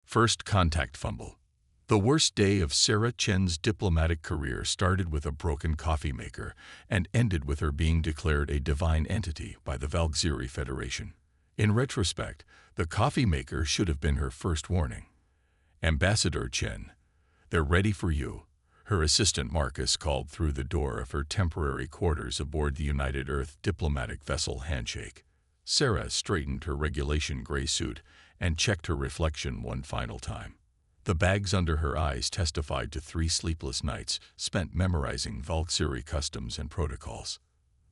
First contact fumble. The worst day of Sarah Chen's diplomatic career started with a broken coffee maker and ended with her being declared a divine entity by the Valkyrie Federation. In retrospect, the coffee maker should have been her first warning. Ambassador Chen, they're ready for you, her assistant Marcus called through the door of her temporary quarters aboard the United Earth diplomatic vessel Handshake. Sarah straightened her regulation gray suit and checked her reflection one final time. The bags under her eyes testified to 3 sleepless nights spent memorizing Valkyrie customs and protocols.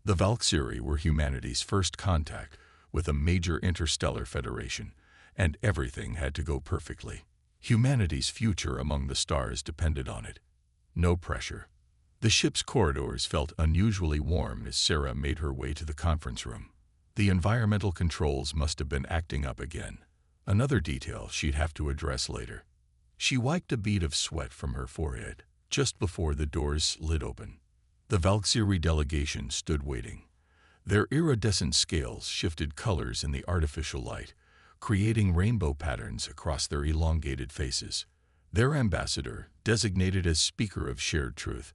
The Valkyrie were humanity's first contact with a major interstellar federation, and everything had to go perfectly. Humanity's future among the stars depended on it. No pressure. The ship's corridors felt unusually warm as Sarah made her way to the conference room. The environmental controls must have been acting up again. Another detail she'd have to address later. She wiped a bead of sweat from her forehead just before the doors slid open. The Valkyrie delegation stood waiting. Their iridescent scales shifted colors in the artificial light, creating rainbow patterns across their elongated faces. Their ambassador, designated as Speaker of Shared Truth,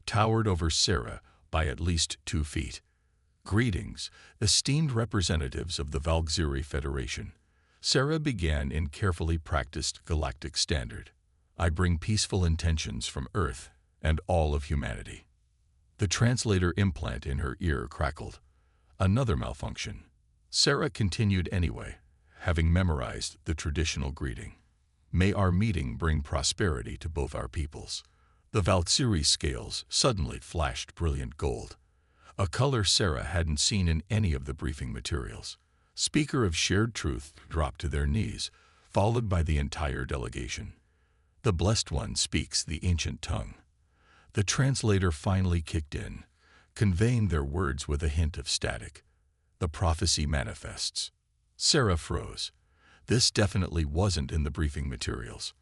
towered over Sarah by at least 2 feet. Greetings, esteemed representatives of the Valkyrie Federation. Sarah began in carefully practiced galactic standard. I bring peaceful intentions from Earth and all of humanity. The translator implant in her ear crackled. Another malfunction. Sarah continued anyway, having memorized the traditional greeting. May our meeting bring prosperity to both our peoples. The Valkyrie scales suddenly flashed brilliant gold, a color Sarah hadn't seen in any of the briefing materials. Speaker of Shared Truth dropped to their knees, followed by the entire delegation. The Blessed One speaks the ancient tongue. The translator finally kicked in, conveying their words with a hint of static. The prophecy manifests. Sarah froze. This definitely wasn't in the briefing materials.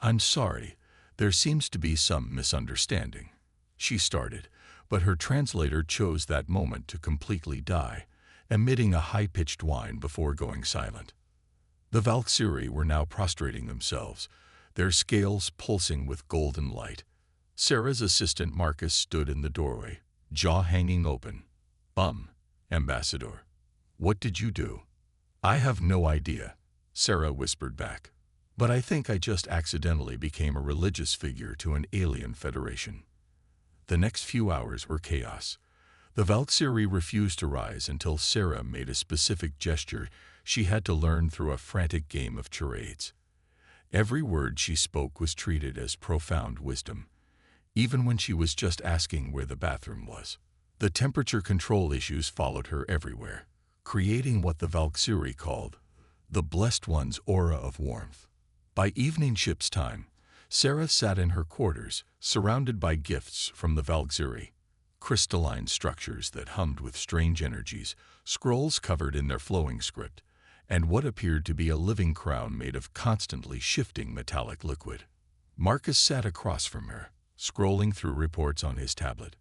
I'm sorry, there seems to be some misunderstanding, she started, but her translator chose that moment to completely die, emitting a high-pitched whine before going silent. The Valkyrie were now prostrating themselves, their scales pulsing with golden light. Sarah's assistant Marcus stood in the doorway, jaw hanging open. Ambassador. What did you do? I have no idea, Sarah whispered back. But I think I just accidentally became a religious figure to an alien federation. The next few hours were chaos. The Valkyrie refused to rise until Sarah made a specific gesture she had to learn through a frantic game of charades. Every word she spoke was treated as profound wisdom, even when she was just asking where the bathroom was. The temperature control issues followed her everywhere, creating what the Valkyrie called the Blessed One's aura of warmth. By evening ship's time, Sarah sat in her quarters, surrounded by gifts from the Valkyrie. Crystalline structures that hummed with strange energies, scrolls covered in their flowing script, and what appeared to be a living crown made of constantly shifting metallic liquid. Marcus sat across from her, scrolling through reports on his tablet.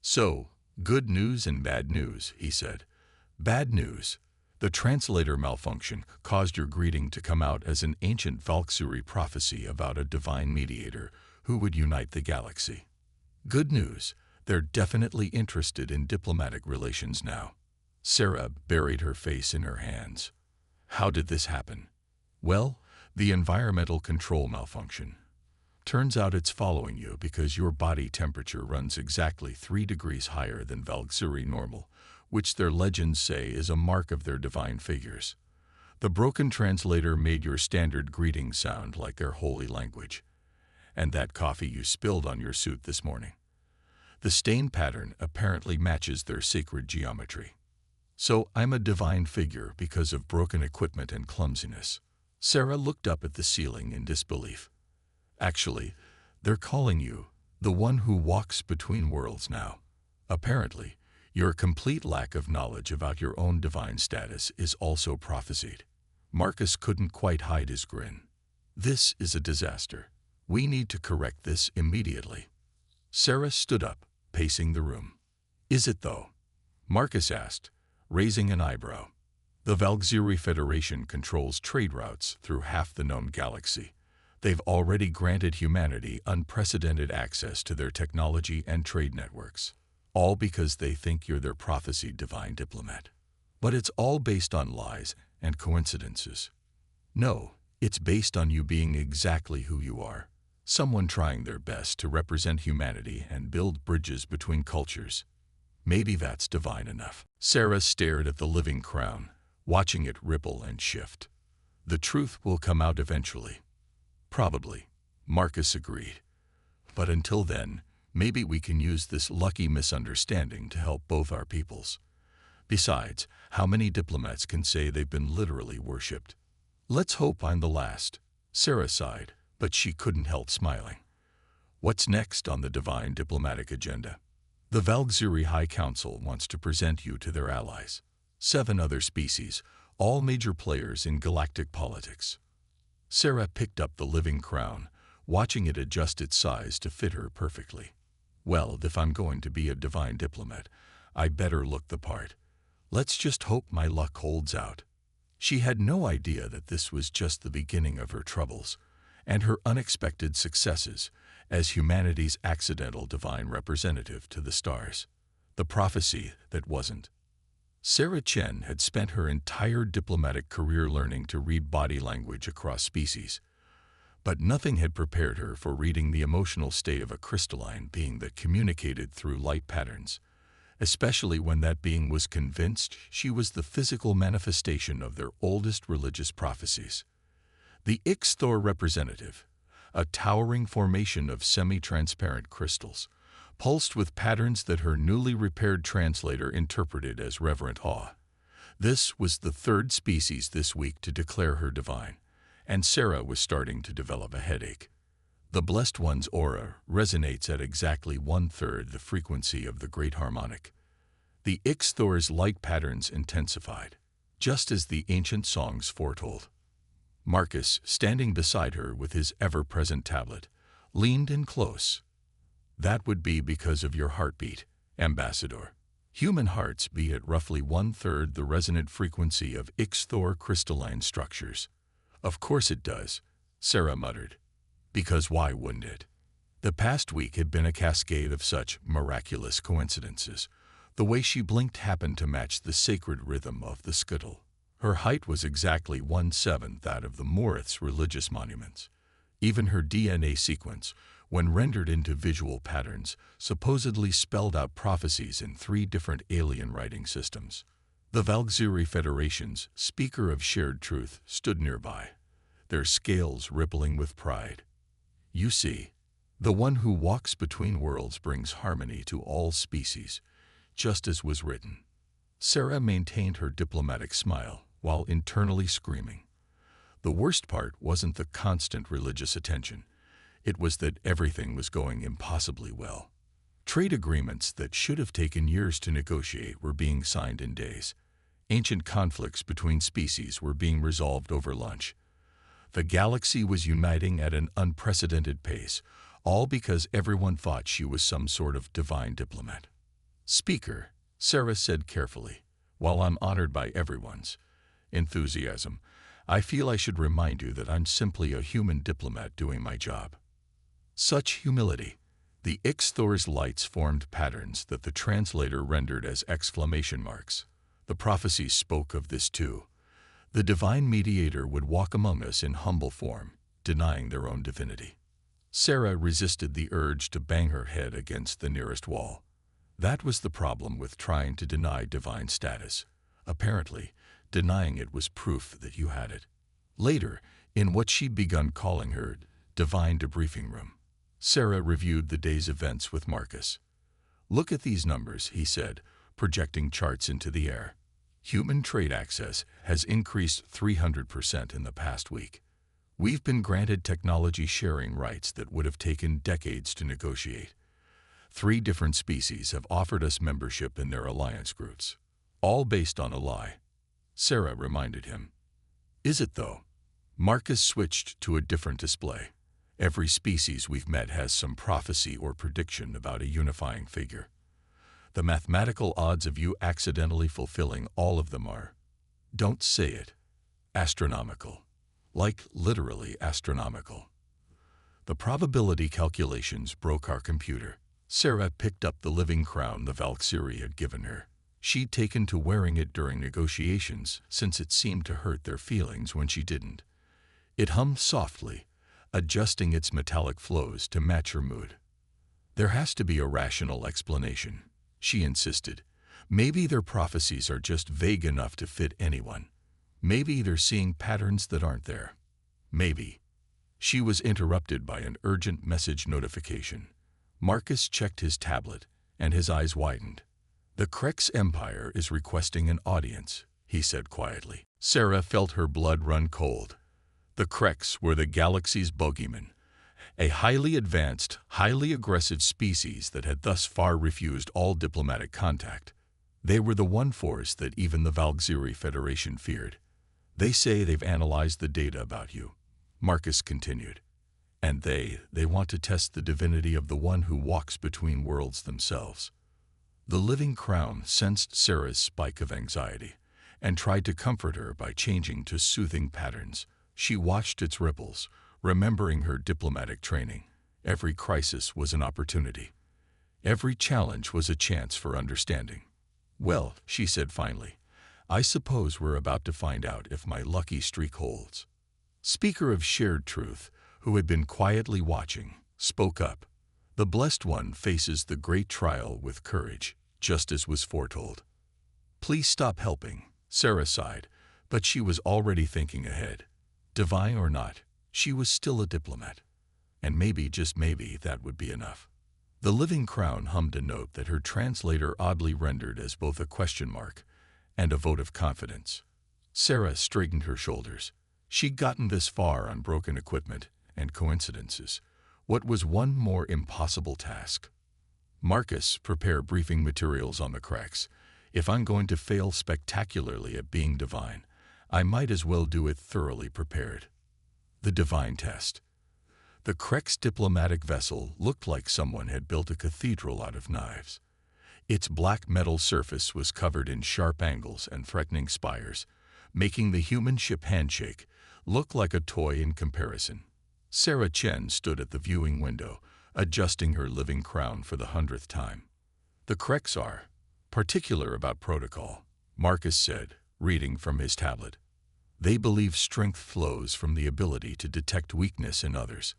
So, good news and bad news, he said. Bad news. The translator malfunction caused your greeting to come out as an ancient Valkyrie prophecy about a divine mediator who would unite the galaxy. Good news. They're definitely interested in diplomatic relations now. Sarah buried her face in her hands. How did this happen? Well, the environmental control malfunction. Turns out it's following you because your body temperature runs exactly 3 degrees higher than Valkyrie normal, which their legends say is a mark of their divine figures. The broken translator made your standard greeting sound like their holy language. And that coffee you spilled on your suit this morning. The stain pattern apparently matches their sacred geometry. So I'm a divine figure because of broken equipment and clumsiness. Sarah looked up at the ceiling in disbelief. Actually, they're calling you the one who walks between worlds now. Apparently, your complete lack of knowledge about your own divine status is also prophesied. Marcus couldn't quite hide his grin. This is a disaster. We need to correct this immediately. Sarah stood up, pacing the room. Is it though? Marcus asked, raising an eyebrow. The Valkyrie Federation controls trade routes through half the known galaxy. They've already granted humanity unprecedented access to their technology and trade networks, all because they think you're their prophesied divine diplomat. But it's all based on lies and coincidences. No, it's based on you being exactly who you are, someone trying their best to represent humanity and build bridges between cultures. Maybe that's divine enough. Sarah stared at the living crown, watching it ripple and shift. The truth will come out eventually. Probably, Marcus agreed. But until then, maybe we can use this lucky misunderstanding to help both our peoples. Besides, how many diplomats can say they've been literally worshipped? Let's hope I'm the last. Sarah sighed, but she couldn't help smiling. What's next on the divine diplomatic agenda? The Valkyrie High Council wants to present you to their allies. 7 other species, all major players in galactic politics. Sarah picked up the living crown, watching it adjust its size to fit her perfectly. Well, if I'm going to be a divine diplomat, I better look the part. Let's just hope my luck holds out. She had no idea that this was just the beginning of her troubles, and her unexpected successes as humanity's accidental divine representative to the stars. The prophecy that wasn't. Sarah Chen had spent her entire diplomatic career learning to read body language across species, but nothing had prepared her for reading the emotional state of a crystalline being that communicated through light patterns, especially when that being was convinced she was the physical manifestation of their oldest religious prophecies. The Ixthor representative, a towering formation of semi-transparent crystals, pulsed with patterns that her newly repaired translator interpreted as reverent awe. This was the 3rd species this week to declare her divine, and Sarah was starting to develop a headache. The Blessed One's aura resonates at exactly 1/3 the frequency of the Great Harmonic. The Ixthor's light patterns intensified, just as the ancient songs foretold. Marcus, standing beside her with his ever-present tablet, leaned in close. That would be because of your heartbeat, Ambassador. Human hearts beat at roughly 1/3 the resonant frequency of Ixthor crystalline structures. Of course it does, Sarah muttered. Because why wouldn't it? The past week had been a cascade of such miraculous coincidences. The way she blinked happened to match the sacred rhythm of the scuttle. Her height was exactly 1/7 that of the Morith's religious monuments. Even her DNA sequence, when rendered into visual patterns, supposedly spelled out prophecies in 3 different alien writing systems. The Valkyrie Federation's speaker of shared truth stood nearby, their scales rippling with pride. You see, the one who walks between worlds brings harmony to all species, just as was written. Sarah maintained her diplomatic smile while internally screaming. The worst part wasn't the constant religious attention. It was that everything was going impossibly well. Trade agreements that should have taken years to negotiate were being signed in days. Ancient conflicts between species were being resolved over lunch. The galaxy was uniting at an unprecedented pace, all because everyone thought she was some sort of divine diplomat. Speaker, Sarah said carefully, while I'm honored by everyone's enthusiasm, I feel I should remind you that I'm simply a human diplomat doing my job. Such humility. The Ixthor's lights formed patterns that the translator rendered as exclamation marks. The prophecies spoke of this too. The divine mediator would walk among us in humble form, denying their own divinity. Sarah resisted the urge to bang her head against the nearest wall. That was the problem with trying to deny divine status. Apparently, denying it was proof that you had it. Later, in what she'd begun calling her divine debriefing room, Sarah reviewed the day's events with Marcus. Look at these numbers, he said, projecting charts into the air. Human trade access has increased 300% in the past week. We've been granted technology sharing rights that would have taken decades to negotiate. 3 different species have offered us membership in their alliance groups, all based on a lie. Sarah reminded him. Is it though? Marcus switched to a different display. Every species we've met has some prophecy or prediction about a unifying figure. The mathematical odds of you accidentally fulfilling all of them are Don't say it. Astronomical. Like literally astronomical. The probability calculations broke our computer. Sarah picked up the living crown the Valkyrie had given her. She'd taken to wearing it during negotiations, since it seemed to hurt their feelings when she didn't. It hummed softly, adjusting its metallic flows to match her mood. There has to be a rational explanation, she insisted. Maybe their prophecies are just vague enough to fit anyone. Maybe they're seeing patterns that aren't there. Maybe. She was interrupted by an urgent message notification. Marcus checked his tablet, and his eyes widened. "The Quirks Empire is requesting an audience," he said quietly. Sarah felt her blood run cold. The Quirks were the galaxy's bogeyman, a highly advanced, highly aggressive species that had thus far refused all diplomatic contact. They were the one force that even the Valkyrie Federation feared. "They say they've analyzed the data about you," Marcus continued. "And they want to test the divinity of the one who walks between worlds themselves." The living crown sensed Sarah's spike of anxiety and tried to comfort her by changing to soothing patterns. She watched its ripples, remembering her diplomatic training. Every crisis was an opportunity. Every challenge was a chance for understanding. "Well," she said finally, "I suppose we're about to find out if my lucky streak holds." Speaker of Shared Truth, who had been quietly watching, spoke up. "The Blessed One faces the great trial with courage, just as was foretold." "Please stop helping," Sarah sighed, but she was already thinking ahead. Divine or not, she was still a diplomat. And maybe, just maybe, that would be enough. The living crown hummed a note that her translator oddly rendered as both a question mark and a vote of confidence. Sarah straightened her shoulders. She'd gotten this far on broken equipment and coincidences. What was one more impossible task? "Marcus, prepare briefing materials on the Quirks. If I'm going to fail spectacularly at being divine, I might as well do it thoroughly prepared." The divine test. The Quirks diplomatic vessel looked like someone had built a cathedral out of knives. Its black metal surface was covered in sharp angles and threatening spires, making the human ship handshake look like a toy in comparison. Sarah Chen stood at the viewing window, adjusting her living crown for the 100th time. "The Quirks are particular about protocol," Marcus said, reading from his tablet. "They believe strength flows from the ability to detect weakness in others.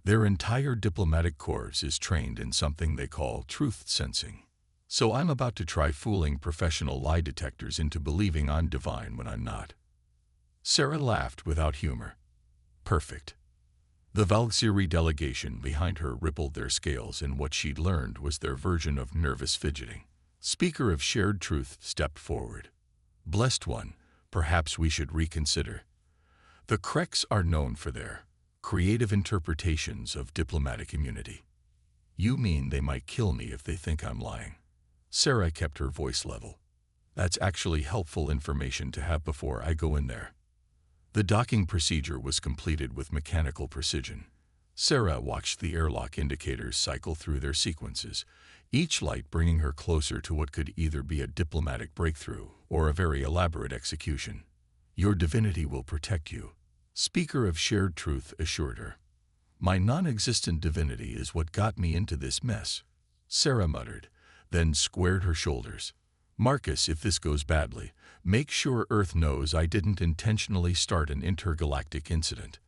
Their entire diplomatic corps is trained in something they call truth sensing. So I'm about to try fooling professional lie detectors into believing I'm divine when I'm not." Sarah laughed without humor. Perfect. The Valkyrie delegation behind her rippled their scales in what she'd learned was their version of nervous fidgeting. Speaker of Shared Truth stepped forward. "Blessed One, perhaps we should reconsider. The Quirks are known for their creative interpretations of diplomatic immunity." "You mean they might kill me if they think I'm lying?" Sarah kept her voice level. "That's actually helpful information to have before I go in there." The docking procedure was completed with mechanical precision. Sarah watched the airlock indicators cycle through their sequences, each light bringing her closer to what could either be a diplomatic breakthrough or a very elaborate execution. "Your divinity will protect you," Speaker of Shared Truth assured her. "My non-existent divinity is what got me into this mess," Sarah muttered, then squared her shoulders. "Marcus, if this goes badly, make sure Earth knows I didn't intentionally start an intergalactic incident."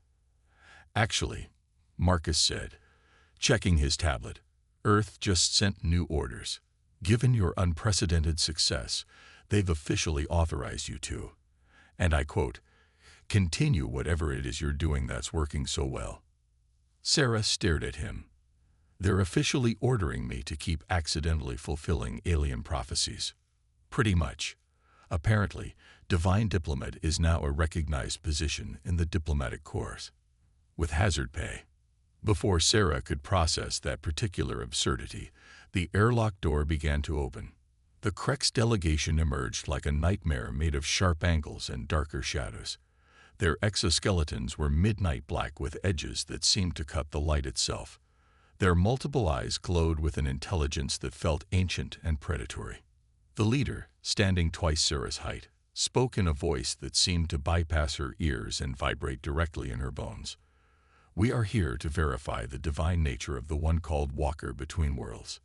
"Actually," Marcus said, checking his tablet, "Earth just sent new orders. Given your unprecedented success, they've officially authorized you to," and I quote, "continue whatever it is you're doing that's working so well." Sarah stared at him. "They're officially ordering me to keep accidentally fulfilling alien prophecies." "Pretty much. Apparently, divine diplomat is now a recognized position in the diplomatic corps. With hazard pay." Before Sarah could process that particular absurdity, the airlock door began to open. The Quirks delegation emerged like a nightmare made of sharp angles and darker shadows. Their exoskeletons were midnight black with edges that seemed to cut the light itself. Their multiple eyes glowed with an intelligence that felt ancient and predatory. The leader, standing twice Sarah's height, spoke in a voice that seemed to bypass her ears and vibrate directly in her bones. We are here to verify the divine nature of the one called Walker Between Worlds.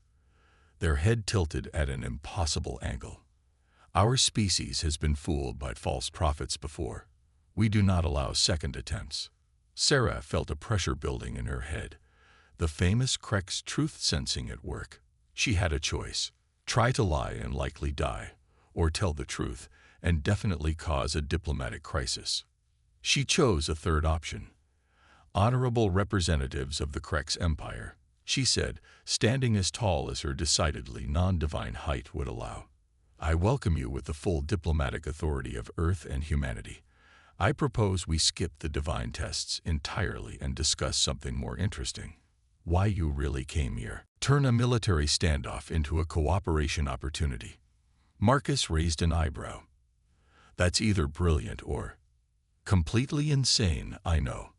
Their head tilted at an impossible angle. Our species has been fooled by false prophets before. We do not allow second attempts. Sarah felt a pressure building in her head, the famous Crek's truth sensing at work. She had a choice: try to lie and likely die, or tell the truth and definitely cause a diplomatic crisis. She chose a third option. Honorable representatives of the Crek's empire, she said, standing as tall as her decidedly non-divine height would allow. I welcome you with the full diplomatic authority of Earth and humanity. I propose we skip the divine tests entirely and discuss something more interesting. Why you really came here. Turn a military standoff into a cooperation opportunity. Marcus raised an eyebrow. That's either brilliant or completely insane, I know.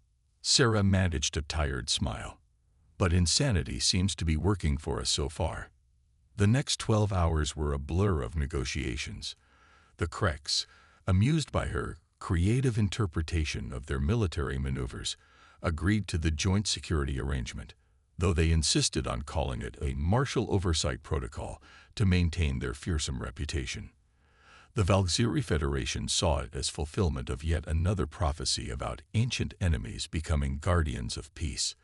Sarah managed a tired smile. But insanity seems to be working for us so far. The next 12 hours were a blur of negotiations. The Creks, amused by her creative interpretation of their military maneuvers, agreed to the joint security arrangement, though they insisted on calling it a martial oversight protocol to maintain their fearsome reputation. The Valkyrie Federation saw it as fulfillment of yet another prophecy about ancient enemies becoming guardians of peace.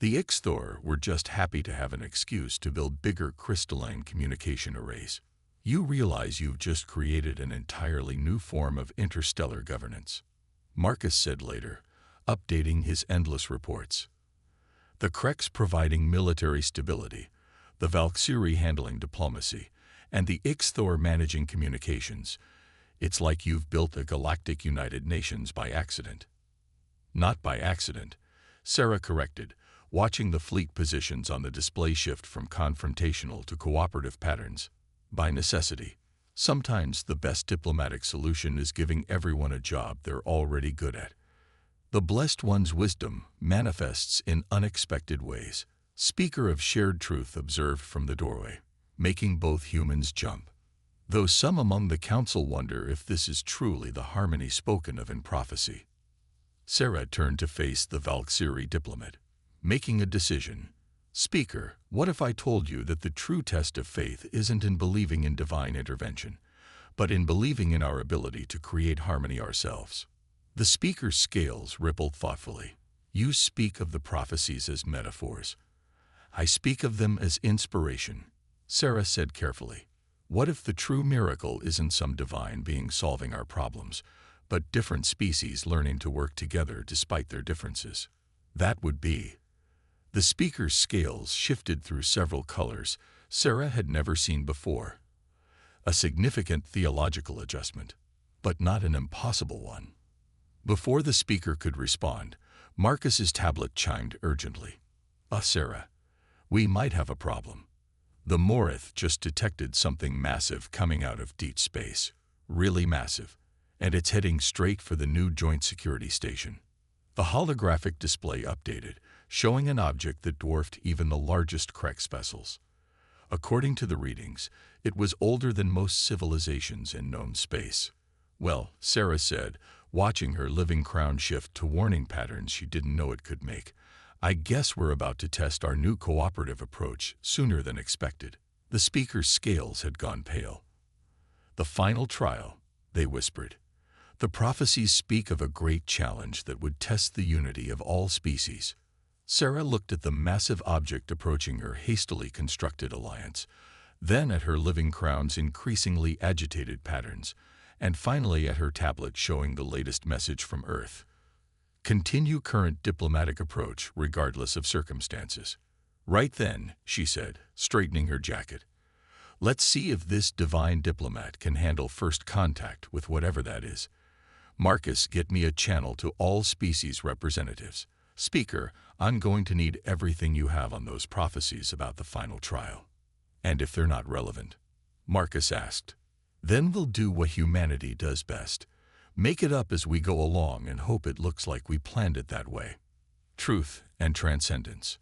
The Ixthor were just happy to have an excuse to build bigger crystalline communication arrays. You realize you've just created an entirely new form of interstellar governance, Marcus said later, updating his endless reports. The Creks providing military stability, the Valkyrie handling diplomacy, and the Ixthor managing communications. It's like you've built a galactic United Nations by accident. Not by accident, Sarah corrected, watching the fleet positions on the display shift from confrontational to cooperative patterns. By necessity. Sometimes the best diplomatic solution is giving everyone a job they're already good at. The Blessed One's wisdom manifests in unexpected ways. Speaker of shared truth observed from the doorway, making both humans jump. Though some among the council wonder if this is truly the harmony spoken of in prophecy. Sarah turned to face the Valkyrie diplomat, making a decision. Speaker, what if I told you that the true test of faith isn't in believing in divine intervention, but in believing in our ability to create harmony ourselves? The speaker's scales rippled thoughtfully. You speak of the prophecies as metaphors. I speak of them as inspiration, Sarah said carefully. What if the true miracle isn't some divine being solving our problems, but different species learning to work together despite their differences? That would be. The speaker's scales shifted through several colors Sarah had never seen before. A significant theological adjustment, but not an impossible one. Before the speaker could respond, Marcus's tablet chimed urgently. Sarah, we might have a problem. The Morith just detected something massive coming out of deep space, really massive, and it's heading straight for the new Joint Security Station. The holographic display updated, showing an object that dwarfed even the largest Creks vessels. According to the readings, it was older than most civilizations in known space. Well, Sarah said, watching her living crown shift to warning patterns she didn't know it could make, I guess we're about to test our new cooperative approach sooner than expected. The speaker's scales had gone pale. The final trial, they whispered. The prophecies speak of a great challenge that would test the unity of all species. Sarah looked at the massive object approaching her hastily constructed alliance, then at her living crown's increasingly agitated patterns, and finally at her tablet showing the latest message from Earth. Continue current diplomatic approach regardless of circumstances. Right then, she said, straightening her jacket. Let's see if this divine diplomat can handle first contact with whatever that is. Marcus, get me a channel to all species representatives. Speaker, I'm going to need everything you have on those prophecies about the final trial. And if they're not relevant? Marcus asked. Then we'll do what humanity does best. Make it up as we go along and hope it looks like we planned it that way. Truth and transcendence.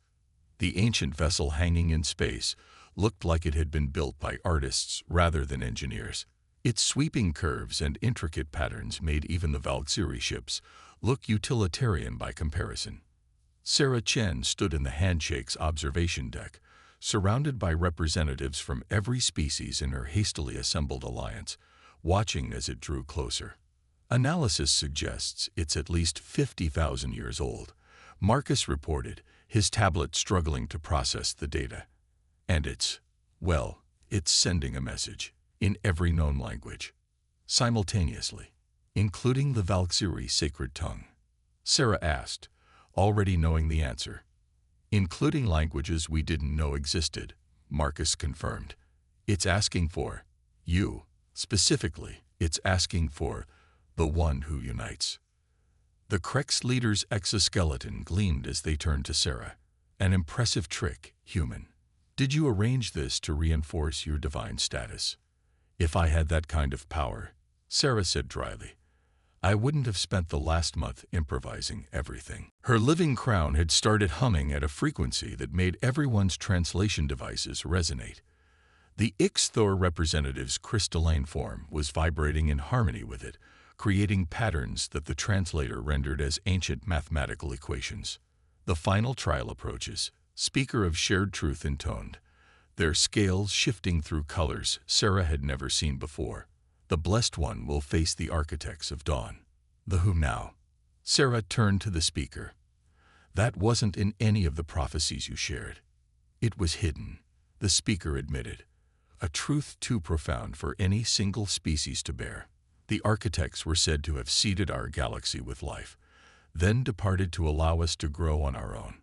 The ancient vessel hanging in space looked like it had been built by artists rather than engineers. Its sweeping curves and intricate patterns made even the Valkyrie ships look utilitarian by comparison. Sarah Chen stood in the Handshake's observation deck, surrounded by representatives from every species in her hastily assembled alliance, watching as it drew closer. Analysis suggests it's at least 50,000 years old, Marcus reported, his tablet struggling to process the data. And it's sending a message in every known language, simultaneously, including the Valkyrie sacred tongue. Sarah asked, already knowing the answer. Including languages we didn't know existed, Marcus confirmed. It's asking for you. Specifically, it's asking for the one who unites. The Krex leader's exoskeleton gleamed as they turned to Sarah. An impressive trick, human. Did you arrange this to reinforce your divine status? If I had that kind of power, Sarah said dryly, I wouldn't have spent the last month improvising everything. Her living crown had started humming at a frequency that made everyone's translation devices resonate. The Ixthor representative's crystalline form was vibrating in harmony with it, creating patterns that the translator rendered as ancient mathematical equations. The final trial approaches, speaker of shared truth intoned, their scales shifting through colors Sarah had never seen before. The blessed one will face the architects of dawn. The who now? Sarah turned to the speaker. That wasn't in any of the prophecies you shared. It was hidden, the speaker admitted. A truth too profound for any single species to bear. The architects were said to have seeded our galaxy with life, then departed to allow us to grow on our own.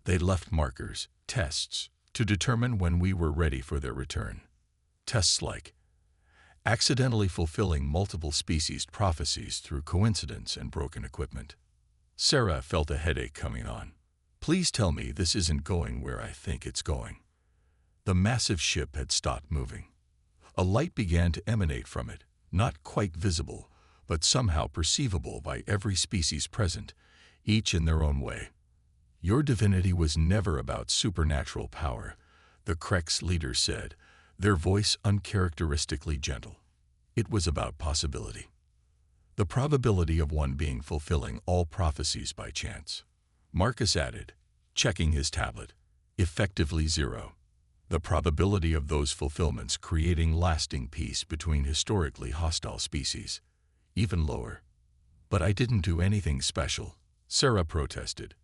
They left markers, tests, to determine when we were ready for their return. Tests like accidentally fulfilling multiple species' prophecies through coincidence and broken equipment. Sarah felt a headache coming on. Please tell me this isn't going where I think it's going. The massive ship had stopped moving. A light began to emanate from it, not quite visible, but somehow perceivable by every species present, each in their own way. Your divinity was never about supernatural power, the Krex leader said, their voice uncharacteristically gentle. It was about possibility. The probability of one being fulfilling all prophecies by chance. Marcus added, checking his tablet, effectively zero. The probability of those fulfillments creating lasting peace between historically hostile species, even lower. But I didn't do anything special, Sarah protested.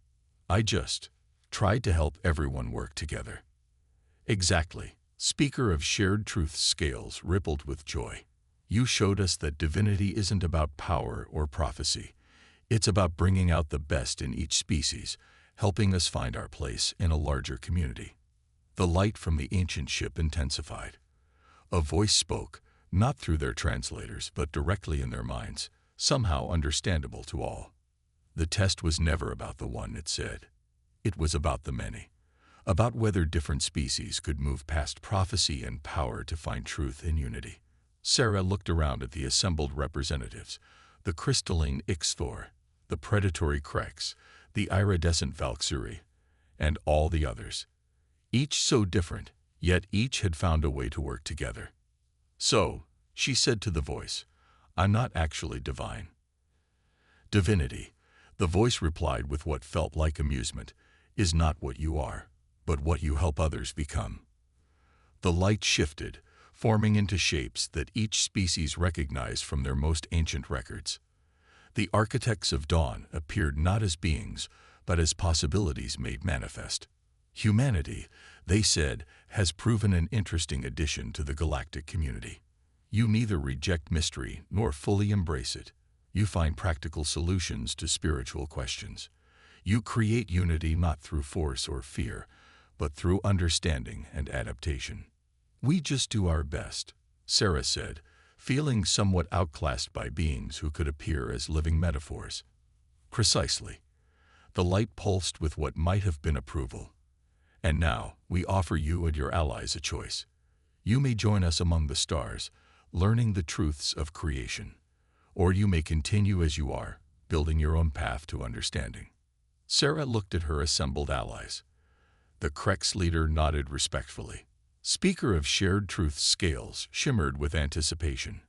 I just tried to help everyone work together. Exactly. Speaker of shared truth's scales rippled with joy. You showed us that divinity isn't about power or prophecy. It's about bringing out the best in each species, helping us find our place in a larger community. The light from the ancient ship intensified. A voice spoke, not through their translators, but directly in their minds, somehow understandable to all. The test was never about the one, it said. It was about the many. About whether different species could move past prophecy and power to find truth in unity. Sarah looked around at the assembled representatives, the crystalline Ixthor, the predatory Krex, the iridescent Valkyrie, and all the others. Each so different, yet each had found a way to work together. So, she said to the voice, I'm not actually divine. Divinity, the voice replied with what felt like amusement, is not what you are, but what you help others become. The light shifted, forming into shapes that each species recognized from their most ancient records. The architects of dawn appeared not as beings, but as possibilities made manifest. Humanity, they said, has proven an interesting addition to the galactic community. You neither reject mystery nor fully embrace it. You find practical solutions to spiritual questions. You create unity not through force or fear, but through understanding and adaptation. We just do our best, Sarah said, feeling somewhat outclassed by beings who could appear as living metaphors. Precisely. The light pulsed with what might have been approval. And now, we offer you and your allies a choice. You may join us among the stars, learning the truths of creation. Or you may continue as you are, building your own path to understanding. Sarah looked at her assembled allies. The Krex leader nodded respectfully. Speaker of shared truth's scales shimmered with anticipation.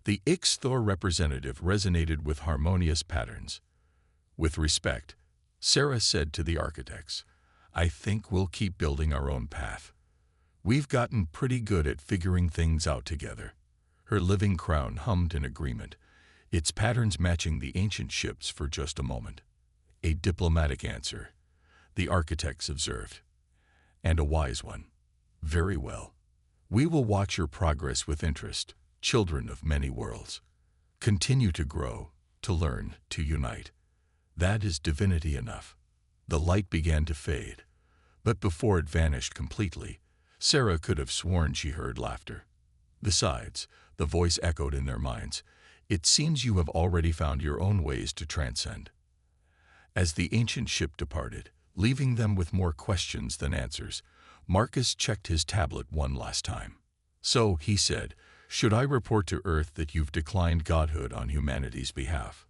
The Ixthor representative resonated with harmonious patterns. With respect, Sarah said to the architects, "I think we'll keep building our own path. We've gotten pretty good at figuring things out together." Her living crown hummed in agreement, its patterns matching the ancient ships for just a moment. "A diplomatic answer," the architects observed. "And a wise one. Very well. We will watch your progress with interest, children of many worlds. Continue to grow, to learn, to unite. That is divinity enough." The light began to fade, but before it vanished completely, Sarah could have sworn she heard laughter. "Besides," the voice echoed in their minds, "it seems you have already found your own ways to transcend." As the ancient ship departed, leaving them with more questions than answers, Marcus checked his tablet one last time. "So," he said, "should I report to Earth that you've declined godhood on humanity's behalf?"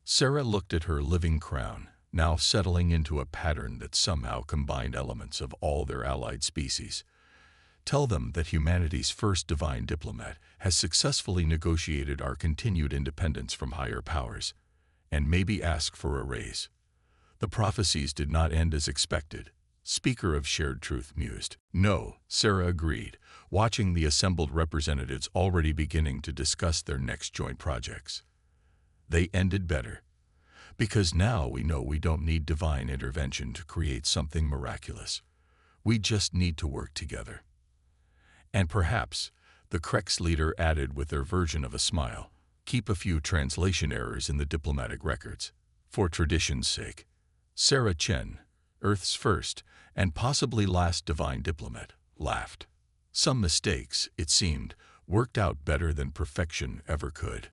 Sarah looked at her living crown, now settling into a pattern that somehow combined elements of all their allied species. "Tell them that humanity's first divine diplomat has successfully negotiated our continued independence from higher powers, and maybe ask for a raise." The prophecies did not end as expected, Speaker of Shared Truth mused. "No," Sarah agreed, watching the assembled representatives already beginning to discuss their next joint projects. They ended better, because now we know we don't need divine intervention to create something miraculous. We just need to work together. And perhaps, the Krex leader added with their version of a smile, keep a few translation errors in the diplomatic records, for tradition's sake. Sarah Chen, Earth's first and possibly last divine diplomat, laughed. Some mistakes, it seemed, worked out better than perfection ever could.